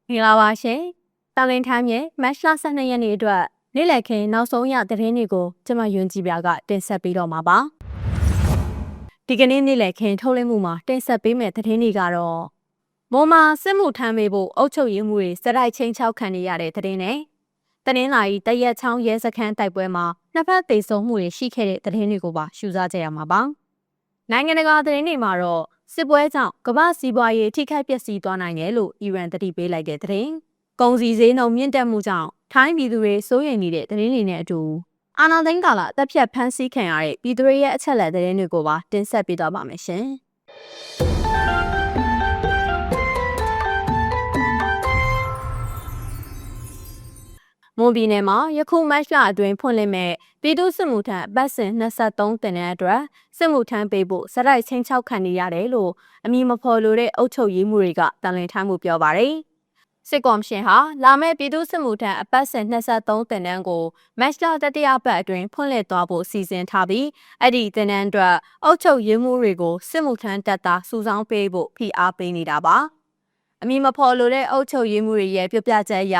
မင်္ဂလာပါရှင်။တောင်လင်းထမ်းရဲ့မတ်လ12ရက်နေ့အတွက်နေ့လည်ခင်းနောက်ဆုံးရသတင်းတွေကိုကျမယွန်းကြည်ပြကတင်ဆက်ပေးတော့မှာပါ။ဒီကနေ့နေ့လည်ခင်းထုတ်လွှင့်မှုမှာတင်ဆက်ပေးမယ့်သတင်းတွေကတော့မွန်မာစစ်မှုထမ်းပေးဖို့အုပ်ချုပ်ရေးမှုတွေစတိုက်ချင်းချောက်ခံနေရတဲ့သတင်းနဲ့သတင်းလာရီတရက်ချောင်းရဲစခန်းတိုက်ပွဲမှာနှစ်ဖက်သေဆုံးမှုတွေရှိခဲ့တဲ့သတင်းတွေကိုပါရှုစားကြရမှာပါ။နိုင်ငံတကာသတင်းတွေမှာတော့စစ်ပွဲကြောင့်ကမ္ဘာစီးပွားရေးထိခိုက်ပျက်စီးသွားနိုင်တယ်လို့အီရန်တတိပေးလိုက်တဲ့သတင်း။ကုန်စည်ဈေးနှုန်းမြင့်တက်မှုကြောင့်ထိုင်းပြည်သူတွေစိုးရိမ်နေတဲ့သတင်းတွေနဲ့အတူအာဏာသိမ်းကာလတပ်ဖြတ်ဖမ်းဆီးခံရတဲ့ပြည်သူတွေရဲ့အချက်အလက်သတင်းတွေကိုပါတင်ဆက်ပေးသွားပါမယ်ရှင်။မွန်ပြည်နယ်မှာယခုမတ်လအတွင်းဖွင့်လှစ်မဲ့ပြည်သူ့စစ်မှုထမ်းအပတ်စဉ်23တင်တဲ့အတွက်စစ်မှုထမ်းပေးဖို့စတိုက်ချင်းချောက်ခံနေရတယ်လို့အမည်မဖော်လိုတဲ့အုပ်ချုပ်ရေးမှုတွေကတန်လင်းထားမှုပြောပါတယ်။စစ်ကော်မရှင်ဟာလာမယ့်ပြည်သူ့စစ်မှုထမ်းအပတ်စဉ်23တင်တန်းကိုမတ်လတတိယပတ်အတွင်းဖွင့်လှစ်သွားဖို့စီစဉ်ထားပြီးအဲ့ဒီတင်တန်းအတွက်အုပ်ချုပ်ရေးမှုတွေကိုစစ်မှုထမ်းတပ်သားစုဆောင်းပေးဖို့ဖိအားပေးနေတာပါ။အမည်မဖော်လိုတဲ့အုပ်ချုပ်ရေးမှုတွေရဲ့ပြပြချက်အရ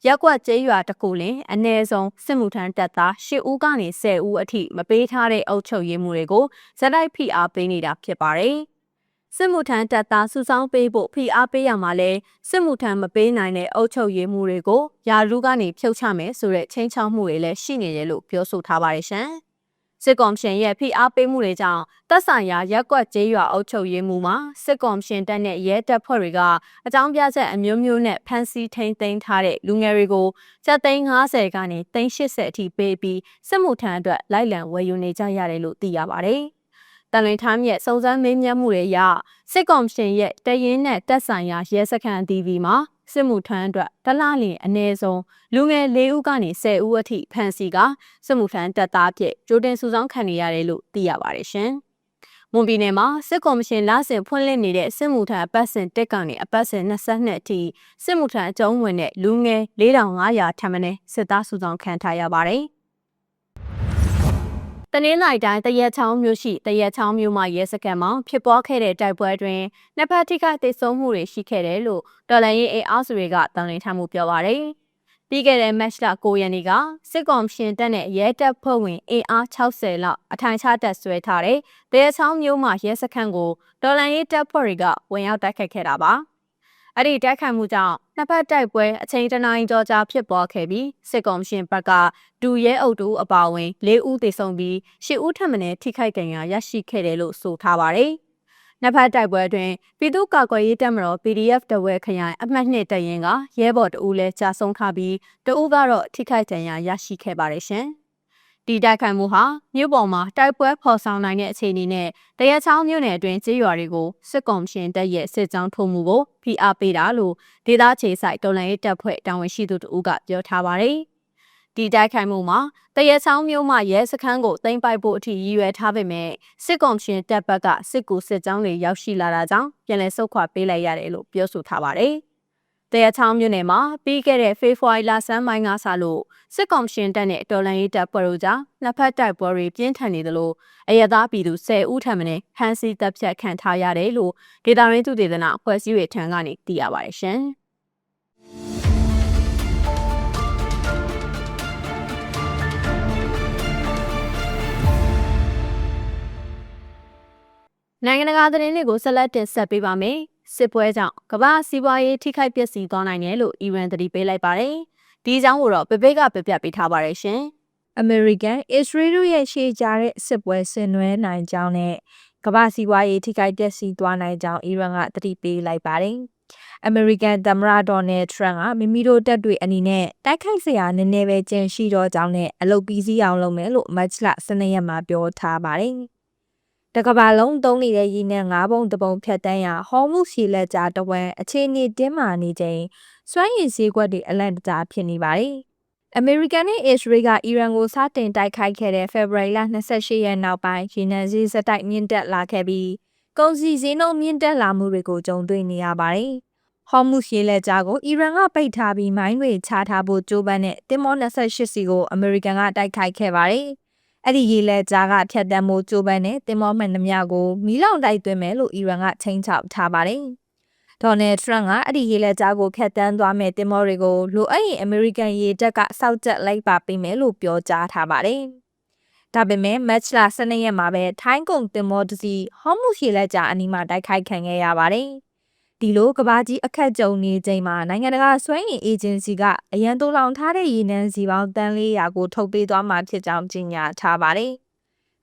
ရက်ကွက်ကျေးရွာတစ်ခုလင်အ ਨੇ ဆုံးစစ်မှုထမ်းတပ်သား10ဦးကနေ10ဦးအထိမပေးထားတဲ့အုပ်ချုပ်ရေးမှုတွေကိုဇက်တိုက်ဖိအားပေးနေတာဖြစ်ပါတယ်။စစ်မှုထမ်းတပ်သားစုဆောင်းပေးဖို့ဖိအားပေးရမှာလဲစစ်မှုထမ်းမပေးနိုင်တဲ့အုပ်ချုပ်ရေးမှုတွေကိုယာရုကနေဖြုတ်ချမယ်ဆိုတဲ့ချင်းချောက်မှုတွေလည်းရှိနေတယ်လို့ပြောဆိုထားပါတယ်ရှင်။စစ်ကော်မရှင်ရဲ့ဖိအားပေးမှုတွေကြောင့်တပ်ဆိုင်ရာရက်ကွက်ကျေးရွာအုပ်ချုပ်ရေးမှုမှာစစ်ကော်မရှင်တပ်နဲ့ရဲတပ်ဖွဲ့တွေကအကြောင်းပြချက်အမျိုးမျိုးနဲ့ဖမ်းဆီးထိန်းသိမ်းထားတဲ့လူငယ်တွေကိုကျပ်သိန်း50ကနေသိန်း80အထိပေးပြီးစစ်မှုထမ်းအတွက်လိုက်လံဝယ်ယူနေကြရတယ်လို့သိရပါတယ်။တန်လွင်ထမ်းရဲ့စုံစမ်းမေးမြန်းမှုတွေအရစစ်ကော်မရှင်ရဲ့တရင်နဲ့တပ်ဆိုင်ရာရဲစခန်းအသီးသီးမှာစစ်မှုထမ်းအတွက်တလလင်အ ਨੇ ဆုံးလူငယ်4ဦးကနေ10ဦးအထိဖမ်းဆီးကစစ်မှုထမ်းတပ်သားဖြစ်ကြိုတင်စုဆောင်းခံနေရတယ်လို့သိရပါတယ်ရှင်။မွန်ပြည်နယ်မှာစစ်ကော်မရှင်လစဉ်ဖွင့်လှစ်နေတဲ့စစ်မှုထမ်းအပတ်စဉ်တက်ကနေအပတ်စဉ်22အထိစစ်မှုထမ်းအကျုံးဝင်တဲ့လူငယ်4500ထပ်မံစစ်သားစုဆောင်းခံထားရပါတယ်။တနင်္လာရီတိုင်းတရက်ချောင်းမြို့ရှိတရက်ချောင်းမြို့မှာရဲစခန်းမှာဖြစ်ပွားခဲ့တဲ့တိုက်ပွဲတွင်နှစ်ဖက်ထိခိုက်ဒေဆုံးမှုတွေရှိခဲ့တယ်လို့တော်လှန်ရေးအားစုတွေကတန်လှန်ထားမှုပြောပါရယ်။ပြီးခဲ့တဲ့မတ်လ9ရက်နေ့ကစစ်ကော်မရှင်တပ်နဲ့ရဲတပ်ဖွဲ့ဝင်အား60လောက်အထိုင်ချတပ်ဆွဲထားတဲ့တရက်ချောင်းမြို့မှာရဲစခန်းကိုတော်လှန်ရေးတပ်ဖွဲ့တွေကဝင်ရောက်တိုက်ခိုက်ခဲ့တာပါ။အဲ့ဒီတိုက်ခိုက်မှုကြောင့်နှစ်ဖက်တိုက်ပွဲအချိန်တနာရီကျော်ကြာဖြစ်ပွားခဲ့ပြီးစစ်ကော်မရှင်ဘက်ကဒူရဲအုပ်တူအပါအဝင်4ဦးသေဆုံးပြီး10ဦးထပ်မံထိခိုက်ဒဏ်ရာရရှိခဲ့တယ်လို့ဆိုထားပါတယ်။နှစ်ဖက်တိုက်ပွဲတွင်ပြည်သူ့ကာကွယ်ရေးတပ်မတော် PDF တဝဲခရိုင်အမှတ်2တပ်ရင်းကရဲဘော်တဦးလည်းကြာဆုံးထားပြီးတဦးကတော့ထိခိုက်ဒဏ်ရာရရှိခဲ့ပါတယ်ရှင်။ဒီတိုက်ခိုက်မှုဟာမြို့ပေါ်မှာတိုက်ပွဲဖော်ဆောင်နိုင်တဲ့အခြေအနေနဲ့တရက်ချောင်းမြို့နယ်အတွင်းကျေးရွာတွေကိုစစ်ကော်မရှင်တပ်ရဲ့စစ်ကြောင်းထိုးမှုကိုဖိအားပေးတာလို့ဒေသခြေဆိုင်တော်လှန်ရေးတပ်ဖွဲ့တာဝန်ရှိသူတို့ကပြောထားပါတယ်။ဒီတိုက်ခိုက်မှုမှာတရက်ချောင်းမြို့မှာရဲစခန်းကိုသိမ်းပိုက်ဖို့အထိရည်ရွယ်ထားပေမဲ့စစ်ကော်မရှင်တပ်ဘက်ကစစ်ကူစစ်ကြောင်းတွေရောက်ရှိလာတာကြောင့်ပြန်လည်ဆုတ်ခွာပေးလိုက်ရတယ်လို့ပြောဆိုထားပါတယ်။တရက်ချောင်းမြို့နယ်မှာပြီးခဲ့တဲ့ဖေဖော်ဝါရီလဆန်းပိုင်းကစလို့စစ်ကော်မရှင်တပ်နဲ့တော်လှန်ရေးတပ်ဖွဲ့တို့ကြားနှစ်ဖက်တိုက်ပွဲတွေပြင်းထန်နေသလိုအရသာပြည်သူ10ဦးထပ်မံဖမ်းဆီးတပ်ဖြတ်ခံထားရတယ်လို့ဒေတာရင်းသူဒေသနာအဖွဲ့အစည်းတွေထံကနေသိရပါတယ်ရှင်။နိုင်ငံတကာသတင်းတွေကိုဆက်လက်တင်ဆက်ပေးပါမယ်။စစ်ပွဲကြောင့်ကမ္ဘာစီးပွားရေးထိခိုက်ပျက်စီးသွားနိုင်တယ်လို့အီရန်တတိပေးလိုက်ပါတယ်။ဒီအကြောင်းကိုတော့ပပိကပြပြပေးထားပါတယ်ရှင်။အမေရိကန်၊အစ္စရေးတို့ရဲ့ရှေ့ကြားတဲ့စစ်ပွဲဆင်နွှဲနိုင်ကြောင်းနဲ့ကမ္ဘာစီးပွားရေးထိခိုက်ပျက်စီးသွားနိုင်ကြောင်းအီရန်ကတတိပေးလိုက်ပါတယ်။အမေရိကန်သမ္မတဒေါ်နယ်ထရန့်ကမိမိတို့တပ်တွေအနေနဲ့တိုက်ခိုက်စရာနည်းနည်းပဲကျန်ရှိတော့ကြောင်းနဲ့အလုပ်ပြီးစီးအောင်လုပ်မယ်လို့မတ်လ12ရက်မှာပြောထားပါတယ်။တကဘာလုံးသုံးနေတဲ့ရည်နဲ့9ပုံတပုံဖြတ်တန်းရာဟော်မုရှီလက်ကြားတဝမ်းအခြေအနေတင်းမာနေချိန်စွမ်းရည်စည်းကွက်တွေအလန့်တကြားဖြစ်နေပါတယ်။အမေရိကန်နဲ့အစ္စရေးကအီရန်ကိုစတင်တိုက်ခိုက်ခဲ့တဲ့ဖေဖော်ဝါရီလ28ရက်နောက်ပိုင်းရေနံဈေးစတိုက်မြင့်တက်လာခဲ့ပြီးကုန်စည်ဈေးနှုန်းမြင့်တက်လာမှုတွေကိုကြုံတွေ့နေရပါတယ်။ဟော်မုရှီလက်ကြားကိုအီရန်ကပိတ်ထားပြီးမိုင်းတွေချထားဖို့ကြိုးပမ်းတဲ့တင်မော28စီကိုအမေရိကန်ကတိုက်ခိုက်ခဲ့ပါတယ်။အဲ့ဒီရေလက်ကြားကဖြတ်တန်းမှုကြိုးပမ်းတဲ့တင်မောမှန်သမျှကိုမီးလောင်တိုက်သွင်းမယ်လို့အီရန်ကချိန်ချောက်ထားပါတယ် ဒေါ်နယ်ထရန့်ကအဲ့ဒီရေလက်ကြားကိုဖျက်ဆီးသွားမဲ့တင်မောတွေကိုလိုအပ်ရင်အမေရိကန်ရေတပ်ကစောက်ကျက်လိုက်ပါပေးမယ်လို့ပြောကြားထားပါတယ်။ဒါပေမဲ့မတ်လ12ရက်မှာပဲထိုင်းကုန်တင်မောတစ်စီးဟော်မုရေလက်ကြားအနီးမှာတိုက်ခိုက်ခံခဲ့ရပါတယ်။ဒီလိုကဘာကြီးအခက်ကြုံနေချိန်မှာနိုင်ငံတကာစွမ်းအင်အေဂျင်စီကအရန်တိုးလောင်ထားတဲ့ရေနံစီပေါင်းတန်400ကိုထုတ်ပေးသွားမှာဖြစ်ကြောင်းကြေညာထားပါတယ်။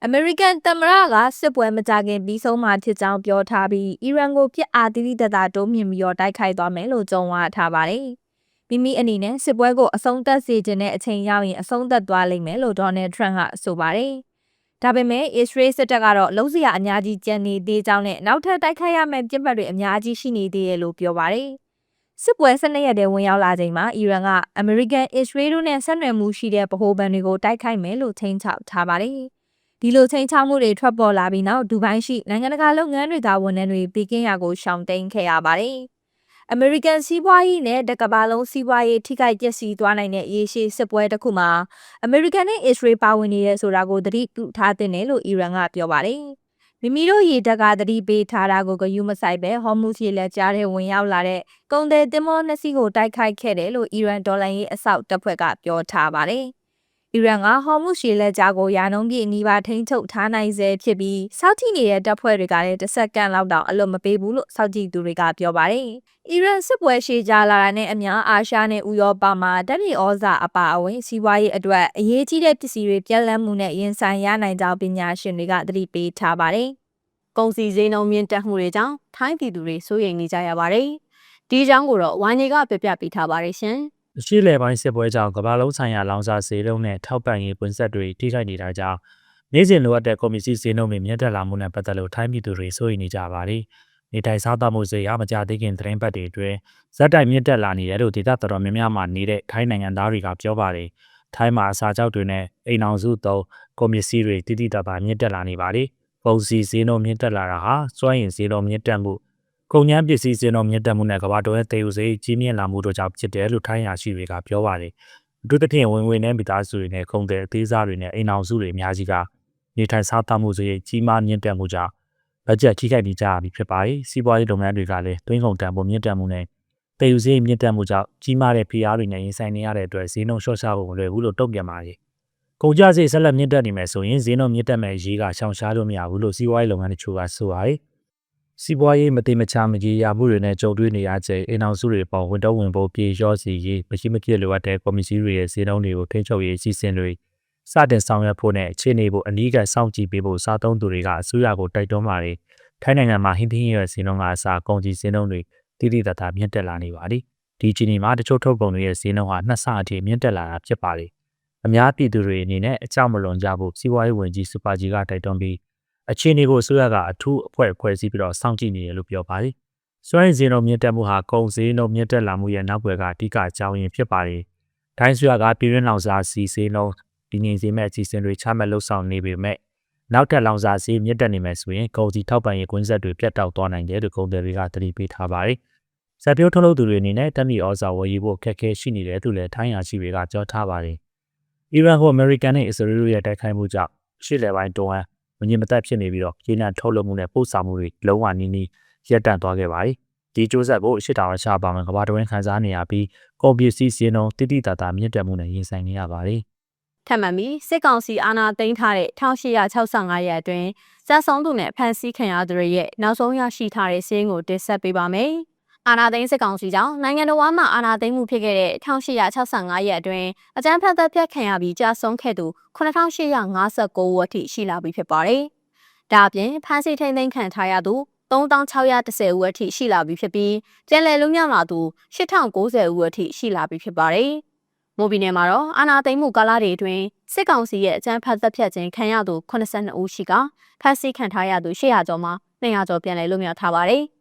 အမေရိကန်သမ္မတကစစ်ပွဲမကြခင်ပြီးဆုံးမှဖြစ်ကြောင်းပြောထားပြီးအီရန်ကိုပြစ်အားတိတိတတ်တာတိုးမြင့်ပြီးတော့တိုက်ခိုက်သွားမယ်လို့ကြုံဝါထားပါတယ်။မိမိအနေနဲ့စစ်ပွဲကိုအဆုံးသတ်စေခြင်းနဲ့အချိန်ရောက်ရင်အဆုံးသတ်သွားလိမ့်မယ်လို့ဒေါ်နယ်ထရန့်ကဆိုပါတယ်။ဒါပေမဲ့အစ္စရေးစစ်တပ်ကတော့လုံးစရာအများကြီးကြံနေသေးကြောင်းနဲ့နောက်ထပ်တိုက်ခိုက်ရမယ့်ပြစ်မှတ်တွေအများကြီးရှိနေသေးတယ်လို့ပြောပါတယ်။စစ်ပွဲ12ရက်တည်းဝင်ရောက်လာချိန်မှာအီရန်ကအမေရိကန်အစ္စရေးတို့နဲ့ဆက်နွယ်မှုရှိတဲ့ဗဟိုဘဏ်တွေကိုတိုက်ခိုက်မယ်လို့ထိန်းချုပ်ထားပါတယ်။ဒီလိုချိန်ချမှုတွေထွက်ပေါ်လာပြီးနောက်ဒူဘိုင်းရှိနိုင်ငံတကာလုပ်ငန်းတွေကဝန်ထမ်းတွေဘေကင်းရာကိုရှောင်တိန်ခဲ့ရပါတယ်။အမေရိကန်စီးပွားရေးနဲ့တကမ္ဘာလုံးစီးပွားရေးထိခိုက်ပျက်စီးသွားနိုင်တဲ့ရေရှည်စစ်ပွဲတစ်ခုမှာအမေရိကန်နဲ့အစ္စရေးပါဝင်နေတဲ့ဆိုတာကိုသတိပြုထားတဲ့တယ်လို့အီရန်ကပြောပါတယ်။မိမိတို့ရေတပ်ကသတိပေးထားတာကိုဂရုမစိုက်ပဲဟော်မုရေလက်ကြားထဲဝင်ရောက်လာတဲ့ကုန်သည်တင်မောနှစ်စီးကိုတိုက်ခိုက်ခဲ့တယ်လို့အီရန်ဒေါ်လာရေးအဆောက်တပ်ဖွဲ့ကပြောထားပါတယ်။အီရန်ကဟော်မုရေလက်ကြားကိုရာနှုန်းပြည့်နီးပါးထိန်းချုပ်ထားနိုင်စေဖြစ်ပြီးစောက်ကြည့်နေတဲ့တပ်ဖွဲ့တွေကလည်းတစ်စက္ကန့်လောက်တောင်အလွတ်မပေးဘူးလို့စောက်ကြည့်သူတွေကပြောပါတယ်။အီရန်စစ်ပွဲရှေ့ကြာလာတာနဲ့အမျှအာရှနဲ့ဥရောပမှာတပ်ပြည်ဩဇာအပါအဝင်စီးပွားရေးအတွက်အရေးကြီးတဲ့ပစ္စည်းတွေပြက်လက်မှုနဲ့ရင်ဆိုင်ရနိုင်ကြောင်းပညာရှင်တွေကသတိပေးထားပါတယ်။ကုန်စည်ဈေးနှုန်းမြင့်တက်မှုတွေကြောင့်ထိုင်းပြည်သူတွေစိုးရိမ်နေကြရပါတယ်။ဒီအကြောင်းကိုတော့ဝိုင်းကြီးကပြပြပေးထားပါတယ်ရှင်။အရှိလေပိုင်းစစ်ပွဲကြောင့်ကမ္ဘာလုံးဆိုင်ရာလောင်စာဈေးနှုန်းနဲ့ထောက်ပံ့ရေးပွင့်ဆက်တွေထိခိုက်နေတာကြောင့်နေ့စဉ်လိုအပ်တဲ့ကွန်မရှင်ဈေးနှုန်းတွေမြင့်တက်လာမှုနဲ့ပတ်သက်လို့ထိုင်းပြည်သူတွေစိုးရိမ်နေကြပါတယ်။နေထိုင်စားသောက်မှုဈေးရမကြသေးခင်သတင်းပတ်တွေအတွင်းဇက်တိုက်မြင့်တက်လာနေတယ်လို့ဒေသတော်တော်များများမှာနေတဲ့ထိုင်းနိုင်ငံသားတွေကပြောပါတယ်။ထိုင်းမှာအစာကြောက်တွေနဲ့အိမ်အောင်စုသုံးကွန်မရှင်တွေတိတိတပါမြင့်တက်လာနေပါတယ်။ပုံစံဈေးနှုန်းမြင့်တက်လာတာဟာစွမ်းအင်ဈေးနှုန်းမြင့်တက်မှုကုန်ကျန်းပစ္စည်းဈေးနှုန်းမြင့်တက်မှုနဲ့ကမ္ဘာတော်ရဲ့သေယူဈေးကြီးမြင့်လာမှုတို့ကြောင့်ဖြစ်တယ်လို့ထိုင်းရာရှိတွေကပြောပါတယ်။အထူးသဖြင့်ဝင်ငွေနဲ့မိသားစုတွေနဲ့ကုန်သည်အသေးစားတွေနဲ့အိမ်အောင်စုတွေအများကြီးကနေထိုင်စားသောက်မှုဈေးကြီးမားမြင့်တက်မှုကြောင့်ဘတ်ဂျက်ထိခိုက်နေကြပြီဖြစ်ပါတယ်။စီးပွားရေးလုပ်ငန်းတွေကလည်းတွင်းကုန်တန်ဖိုးမြင့်တက်မှုနဲ့သေယူဈေးမြင့်တက်မှုကြောင့်ကြီးမားတဲ့ဖိအားတွေနဲ့ရင်ဆိုင်နေရတဲ့အတွက်ဈေးနှုန်းလျှော့ချဖို့မလွယ်ဘူးလို့တုံ့ပြန်ပါတယ်။ကုန်ကျစရိတ်ဆက်လက်မြင့်တက်နေမယ်ဆိုရင်ဈေးနှုန်းမြင့်တက်မဲ့ရေးကရှောင်ရှားလို့မရဘူးလို့စီးပွားရေးလုပ်ငန်းတချို့ကဆိုပါတယ်။စီးပွားရေးမတိမချမကြီးရမှုတွေနဲ့ကြုံတွေ့နေရတဲ့အိမ်အောင်စုတွေပေါ်ဝန်တော့ဝင်ဖို့ပြေလျော့စီရေးမရှိမဖြစ်လိုအပ်တဲ့ကော်မရှင်တွေရဲ့ဈေးနှုန်းတွေကိုထိန်းချုပ်ရေးအစီအစဉ်တွေစတင်ဆောင်ရွက်ဖို့နဲ့အခြေအနေကိုအနည်းငယ်စောင့်ကြည့်ပေးဖို့စားသုံးသူတွေကအစိုးရကိုတိုက်တွန်းပါတယ်။ထိုင်းနိုင်ငံမှာဟင်းသီးဟင်းရွက်ဈေးနှုန်းကအစားကုန်စည်ဈေးနှုန်းတွေတိတိတတ်တာမြင့်တက်လာနေပါတယ်။ဒီချိန်မှာတချို့ထုတ်ကုန်တွေရဲ့ဈေးနှုန်းဟာနှစ်ဆအထိမြင့်တက်လာတာဖြစ်ပါတယ်။အများပြည်သူတွေအနေနဲ့အကြောက်မလွန်ကြဖို့စီးပွားရေးဝန်ကြီးစူပါဂျီကတိုက်တွန်းပြီးအခြေအနေကိုအစိုးရကအထူးအဖွဲ့အစည်းပြီးတော့စောင့်ကြည့်နေတယ်လို့ပြောပါတယ်။စွမ်းရည်ဈေးနှုန်းမြင့်တက်မှုဟာကုန်ဈေးနှုန်းမြင့်တက်လာမှုရဲ့နောက်ွယ်ကအဓိကအကြောင်းရင်းဖြစ်ပါတယ်။ထိုင်းဆိုရကပြည်တွင်းလောင်စာဆီဈေးနှုန်းဒီငြိမ်စေမဲ့အစီအစဉ်တွေချမှတ်လှုပ်ဆောင်နေပေမဲ့နောက်ထပ်လောင်စာဈေးမြင့်တက်နေမယ်ဆိုရင်ကုန်စည်ထောက်ပံ့ရေးကွင်းဆက်တွေပြတ်တောက်သွားနိုင်တယ်လို့ကုန်သည်တွေကသတိပေးထားပါတယ်။စက်ပြုတ်ထုတ်လုပ်သူတွေအနေနဲ့တက်မီဩဇာဝယ်ယူဖို့ခက်ခဲရှိနေတယ်လို့လည်းထိုင်းရာရှိတွေကပြောထားပါတယ်။အီရန်ကိုအမေရိကန်နဲ့အစ္စရေးတို့ရဲ့တိုက်ခိုက်မှုကြောင့်ရှေ့လယ်ပိုင်းတွန်းမငြိမ်မသက်ဖြစ်နေပြီးတော့ရေနံထုတ်လုပ်မှုနဲ့ပို့ဆောင်မှုတွေလုံးဝနီးနီးရပ်တန့်သွားခဲ့ပါတယ်။ဒီကျိုးဆက်ကိုအရှိတောင်အရှပါမှကမ္ဘာတဝန်းခံစားနေရပြီးကုန်ပစ္စည်းဈေးနှုန်းတိတိတတ်တာမြင့်တက်မှုနဲ့ရင်ဆိုင်နေရပါတယ်။ထပ်မံပြီးစစ်ကောင်စီအာဏာသိမ်းထားတဲ့1865ရက်အတွင်းစစ်ဆောင်သူနဲ့ဖမ်းဆီးခံရသူတွေရဲ့နောက်ဆုံးရရှိထားတဲ့စာရင်းကိုတင်ဆက်ပေးပါမယ်။အာဏာသိမ်းစစ်ကောင်စီကြောင့်နိုင်ငံတော်မှာအာဏာသိမ်းမှုဖြစ်ခဲ့တဲ့1865ရက်အတွင်းအကြမ်းဖက်တပ်ဖြတ်ခံရပြီးကြာဆုံးခဲ့သူ9859ဦးအထိရှိလာပြီဖြစ်ပါတယ်။ဒါအပြင်ဖမ်းဆီးထိန်းသိမ်းခံထားရသူ3610ဦးအထိရှိလာပြီဖြစ်ပြီးပြန်လည်လွတ်မြောက်လာသူ8090ဦးအထိရှိလာပြီဖြစ်ပါတယ်။မိုဘီနယ်မှာတော့အာဏာသိမ်းမှုကာလတွေအတွင်းစစ်ကောင်စီရဲ့အကြမ်းဖက်တပ်ဖြတ်ခြင်းခံရသူ82ဦးရှိကဖမ်းဆီးခံထားရသူ800ကျော်မှာ200ကျော်ပြန်လည်လွတ်မြောက်ထားပါတယ်။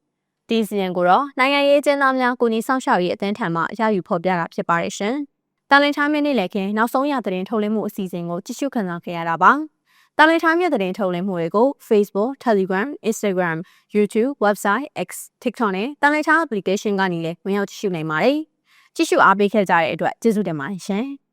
ဒီစီရင်ကိုတော့နိုင်ငံရေးကျင်းသားများကိုနီဆောင်ရှောက်ရေးအသင်းထံမှရယူဖော်ပြတာဖြစ်ပါတယ်ရှင်။တာလင်ထားမြင့်နေ့လည်ခင်းနောက်ဆုံးရသတင်းထုတ်လွှင့်မှုအစီအစဉ်ကိုကြည့်ရှုခံစားခဲ့ရတာပါ။တာလင်ထားမြင့်သတင်းထုတ်လွှင့်မှုတွေကို Facebook, Telegram, Instagram, YouTube, Website, X, TikTok နဲ့တာလင်ထား application ကနေလည်းဝင်ရောက်ကြည့်ရှုနိုင်ပါတယ်။ကြည့်ရှုအားပေးခဲ့ကြတဲ့အတွက်ကျေးဇူးတင်ပါတယ်ရှင်။